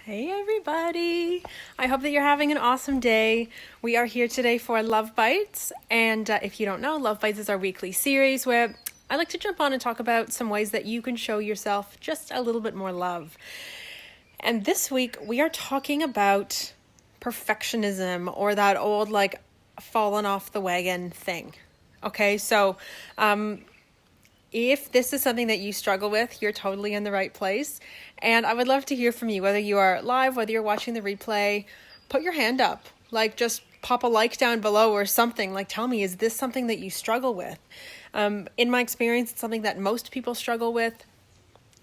Hey everybody! I hope that you're having an awesome day. We are here today for Love Bites, and if you don't know, Love Bites is our weekly series where I like to jump on and talk about some ways that you can show yourself just a little bit more love. And this week we are talking about perfectionism, or that old fallen off the wagon thing. Okay, so if this is something that you struggle with, you're totally in the right place. And I would love to hear from you, whether you are live, whether you're watching the replay. Put your hand up, just pop a like down below or something. Tell me, is this something that you struggle with? In my experience, it's something that most people struggle with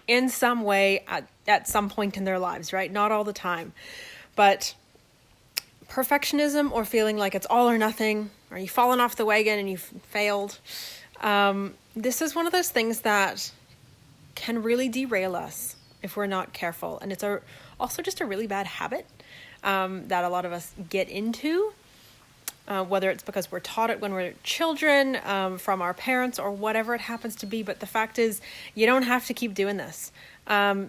in some way at some point in their lives, right? Not all the time. But perfectionism, or feeling like it's all or nothing, or you've fallen off the wagon and you've failed, this is one of those things that can really derail us if we're not careful. And it's also just a really bad habit that a lot of us get into, whether it's because we're taught it when we're children, from our parents, or whatever it happens to be. But the fact is, you don't have to keep doing this. Number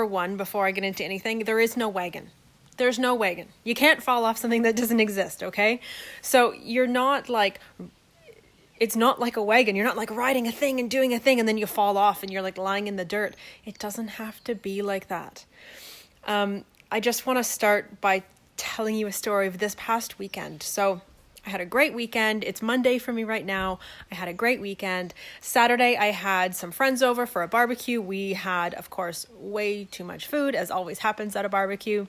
one, before I get into anything, there is no wagon. There's no wagon. You can't fall off something that doesn't exist, okay? So you're not it's not like a wagon. You're not riding a thing and doing a thing and then you fall off and you're lying in the dirt. It doesn't have to be like that. I just want to start by telling you a story of this past weekend. So I had a great weekend. It's Monday for me right now. I had a great weekend. Saturday, I had some friends over for a barbecue. We had, of course, way too much food, as always happens at a barbecue.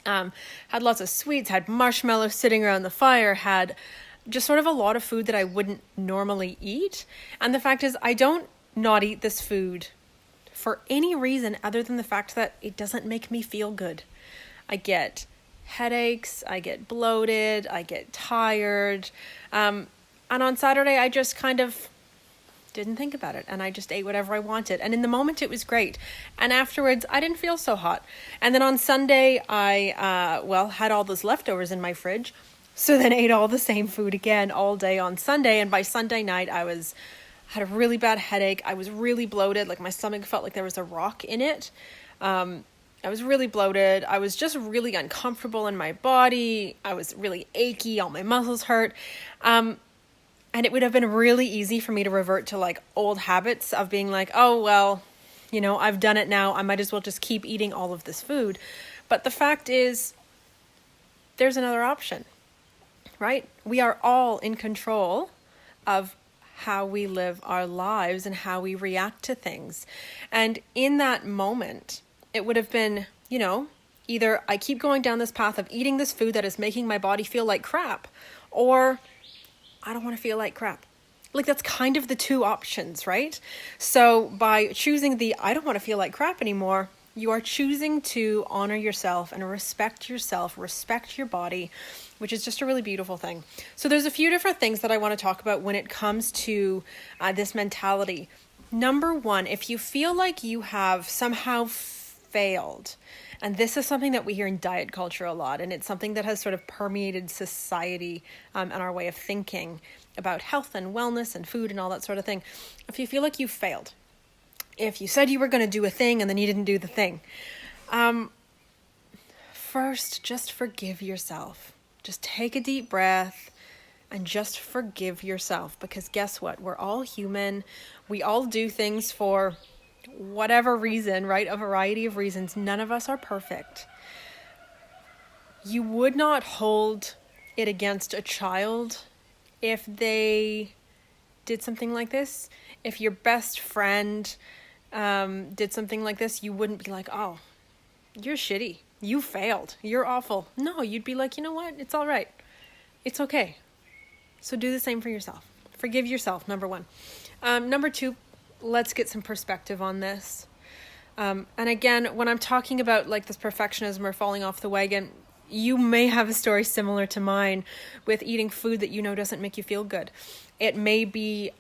Had lots of sweets, had marshmallows sitting around the fire, had just sort of a lot of food that I wouldn't normally eat. And the fact is, I don't not eat this food for any reason other than the fact that it doesn't make me feel good. I get headaches, I get bloated, I get tired. And on Saturday, I just kind of didn't think about it, and I just ate whatever I wanted. And in the moment, it was great. And afterwards, I didn't feel so hot. And then on Sunday, I had all those leftovers in my fridge. So then ate all the same food again all day on Sunday. And by Sunday night, had a really bad headache. I was really bloated. My stomach felt like there was a rock in it. I was really bloated. I was just really uncomfortable in my body. I was really achy. All my muscles hurt. And it would have been really easy for me to revert to old habits of being oh, well, I've done it now. I might as well just keep eating all of this food. But the fact is, there's another option. Right? We are all in control of how we live our lives and how we react to things. And in that moment, it would have been, either I keep going down this path of eating this food that is making my body feel like crap, or I don't want to feel like crap. That's kind of the two options, right? So by choosing I don't want to feel like crap anymore, you are choosing to honor yourself and respect yourself, respect your body, which is just a really beautiful thing. So there's a few different things that I want to talk about when it comes to this mentality. Number one, if you feel like you have somehow failed, and this is something that we hear in diet culture a lot, and it's something that has sort of permeated society and our way of thinking about health and wellness and food and all that sort of thing. If you feel like you failed, if you said you were going to do a thing and then you didn't do the thing, first, just forgive yourself. Just take a deep breath and just forgive yourself, because guess what? We're all human. We all do things for whatever reason, right? A variety of reasons. None of us are perfect. You would not hold it against a child if they did something like this. If your best friend did something like this, you wouldn't be like, oh, you're shitty. You failed. You're awful. No, you'd be like, you know what? It's all right. It's okay. So do the same for yourself. Forgive yourself, number one. Number two, let's get some perspective on this. And again, when I'm talking about this perfectionism or falling off the wagon, you may have a story similar to mine with eating food that doesn't make you feel good. It may be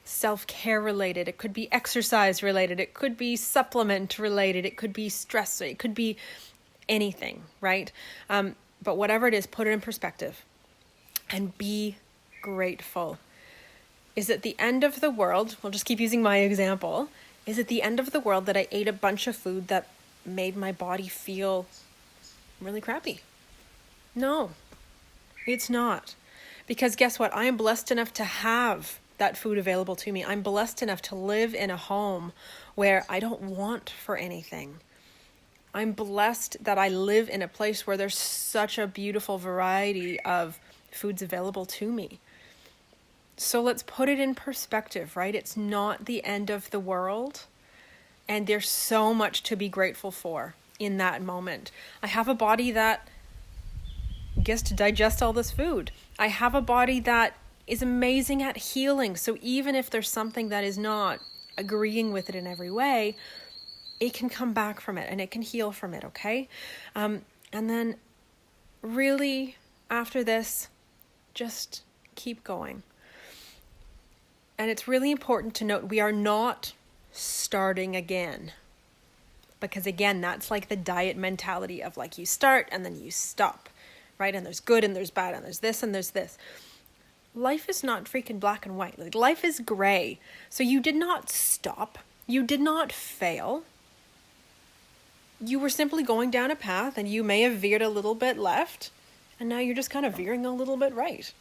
self-care related. It could be exercise related. It could be supplement related. It could be stress. It could be anything, right? But whatever it is, put it in perspective and be grateful. Is it the end of the world? We'll just keep using my example. Is it the end of the world that I ate a bunch of food that made my body feel really crappy. No, it's not. Because guess what? I am blessed enough to have that food available to me. I'm blessed enough to live in a home where I don't want for anything. I'm blessed that I live in a place where there's such a beautiful variety of foods available to me. So let's put it in perspective, right? It's not the end of the world. And there's so much to be grateful for in that moment. I have a body that gets to digest all this food. I have a body that is amazing at healing. So even if there's something that is not agreeing with it in every way, it can come back from it and it can heal from it, okay? And then really after this, just keep going. And it's really important to note we are not starting again. Because again, that's like the diet mentality of like you start and then you stop, right? And there's good and there's bad and there's this and there's this. Life is not freaking black and white. Like life is gray. So you did not stop. You did not fail. You were simply going down a path and you may have veered a little bit left and now you're just kind of veering a little bit right.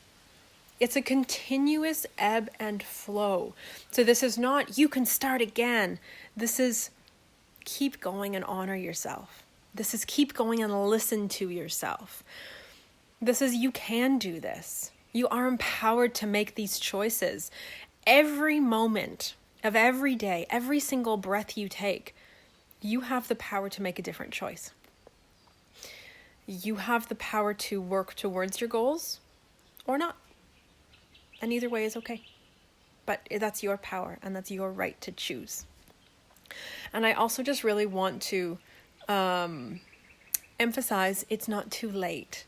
It's a continuous ebb and flow. So this is not, you can start again. This is keep going and honor yourself. This is keep going and listen to yourself. This is you can do this. You are empowered to make these choices. Every moment of every day, every single breath you take, you have the power to make a different choice. You have the power to work towards your goals or not. And either way is okay. But that's your power and that's your right to choose. And I also just really want to emphasize it's not too late.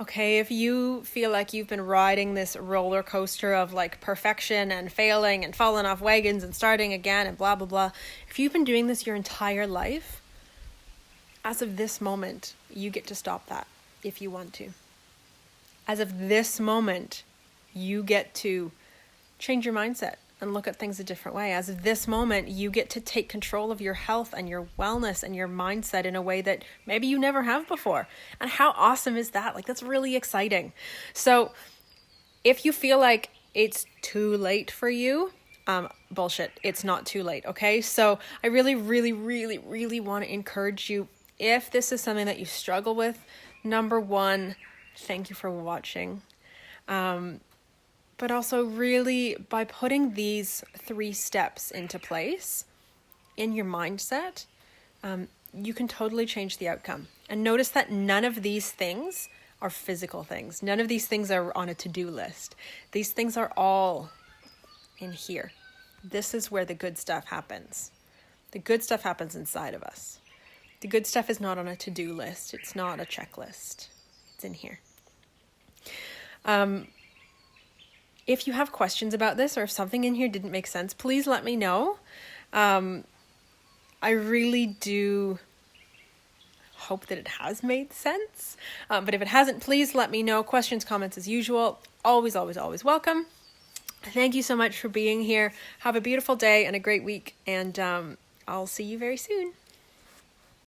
Okay, if you feel like you've been riding this roller coaster of like perfection and failing and falling off wagons and starting again and blah, blah, blah. If you've been doing this your entire life, as of this moment, you get to stop that if you want to. As of this moment, you get to change your mindset and look at things a different way. As of this moment, you get to take control of your health and your wellness and your mindset in a way that maybe you never have before. And how awesome is that? Like, that's really exciting. So if you feel like it's too late for you, bullshit, it's not too late, okay? So I really, really, really, really want to encourage you, if this is something that you struggle with, number one, thank you for watching. But also really by putting these 3 steps into place in your mindset, you can totally change the outcome. And notice that none of these things are physical things. None of these things are on a to-do list. These things are all in here. This is where the good stuff happens. The good stuff happens inside of us. The good stuff is not on a to-do list. It's not a checklist. It's in here. If you have questions about this or if something in here didn't make sense, please let me know. I really do hope that it has made sense. But if it hasn't, please let me know. Questions, comments as usual. Always, always, always welcome. Thank you so much for being here. Have a beautiful day and a great week. And I'll see you very soon.